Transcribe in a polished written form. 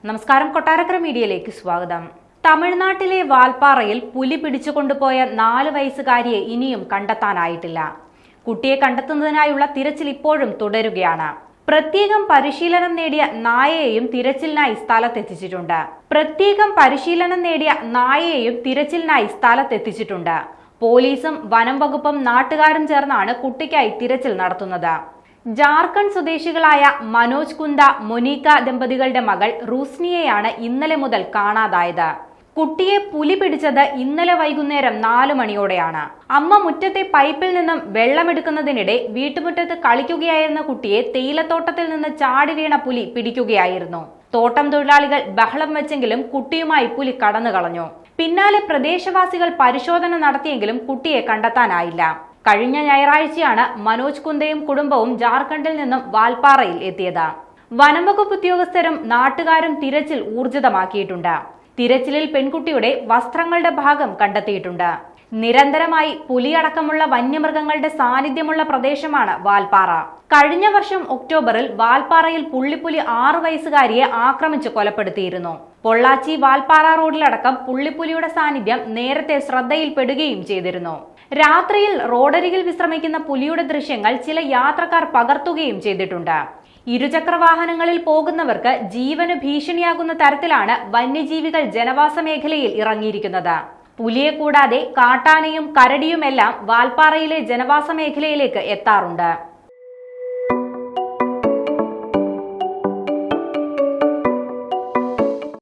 നമസ്കാരം, കൊട്ടാരക്കര മീഡിയയിലേക്ക് സ്വാഗതം. തമിഴ്നാട്ടിലെ വാൽപ്പാറയിൽ പുലി പിടിച്ചുകൊണ്ടുപോയ 4 വയസ്സുകാരിയെ ഇനിയും കണ്ടെത്താനായിട്ടില്ല. കുട്ടിയെ കണ്ടെത്തുന്നതിനായുള്ള തിരച്ചിൽ ഇപ്പോഴും തുടരുകയാണ്. പ്രത്യേകം പരിശീലനം നേടിയ നായയെയും തിരച്ചിലിനായി സ്ഥലത്തെത്തിച്ചിട്ടുണ്ട്. പോലീസും വനം വകുപ്പും നാട്ടുകാരും ചേർന്നാണ് കുട്ടിക്കായി തിരച്ചിൽ നടത്തുന്നത്. ജാർഖണ്ഡ് സ്വദേശികളായ മനോജ് കുന്ദ, മൊനീക ദമ്പതികളുടെ മകൾ റൂസ്നിയെയാണ് ഇന്നലെ മുതൽ കാണാതായത്. കുട്ടിയെ പുലി പിടിച്ചത് ഇന്നലെ വൈകുന്നേരം 4 മണിയോടെയാണ്. അമ്മ മുറ്റത്തെ പൈപ്പിൽ നിന്നും വെള്ളമെടുക്കുന്നതിനിടെ വീട്ടുമുറ്റത്ത് കളിക്കുകയായിരുന്ന കുട്ടിയെ തേയിലത്തോട്ടത്തിൽ നിന്ന് ചാടി വീണ പുലി പിടിക്കുകയായിരുന്നു. തോട്ടം തൊഴിലാളികൾ ബഹളം വെച്ചെങ്കിലും കുട്ടിയുമായി പുലി കടന്നു കളഞ്ഞു. പിന്നാലെ പ്രദേശവാസികൾ പരിശോധന നടത്തിയെങ്കിലും കുട്ടിയെ കണ്ടെത്താനായില്ല. കഴിഞ്ഞ ഞായറാഴ്ചയാണ് മനോജ് കുന്ദയും കുടുംബവും ജാർഖണ്ഡിൽ നിന്നും വാൽപ്പാറയിൽ എത്തിയത്. വനംവകുപ്പ് ഉദ്യോഗസ്ഥരും നാട്ടുകാരും തിരച്ചിൽ ഊർജിതമാക്കിയിട്ടുണ്ട്. തിരച്ചിലിൽ പെൺകുട്ടിയുടെ വസ്ത്രങ്ങളുടെ ഭാഗം കണ്ടെത്തിയിട്ടുണ്ട്. നിരന്തരമായി പുലിയടക്കമുള്ള വന്യമൃഗങ്ങളുടെ സാന്നിധ്യമുള്ള പ്രദേശമാണ് വാൽപ്പാറ. കഴിഞ്ഞ വർഷം ഒക്ടോബറിൽ വാൽപ്പാറയിൽ പുള്ളിപ്പുലി 6 വയസ്സുകാരിയെ ആക്രമിച്ച് കൊലപ്പെടുത്തിയിരുന്നു. പൊള്ളാച്ചി വാൽപ്പാറ റോഡിലടക്കം പുള്ളിപ്പുലിയുടെ സാന്നിധ്യം നേരത്തെ ശ്രദ്ധയിൽപ്പെടുകയും ചെയ്തിരുന്നു. രാത്രിയിൽ റോഡരികിൽ വിശ്രമിക്കുന്ന പുലിയുടെ ദൃശ്യങ്ങൾ ചില യാത്രക്കാർ പകർത്തുകയും ചെയ്തിട്ടുണ്ട്. ഇരുചക്ര വാഹനങ്ങളിൽ പോകുന്നവർക്ക് ജീവന് ഭീഷണിയാകുന്ന തരത്തിലാണ് വന്യജീവികൾ ജനവാസ മേഖലയിൽ ഇറങ്ങിയിരിക്കുന്നത്. പുലിയെ കൂടാതെ കാട്ടാനയും കരടിയുമെല്ലാം വാൽപ്പാറയിലെ ജനവാസ മേഖലയിലേക്ക് എത്താറുണ്ട്.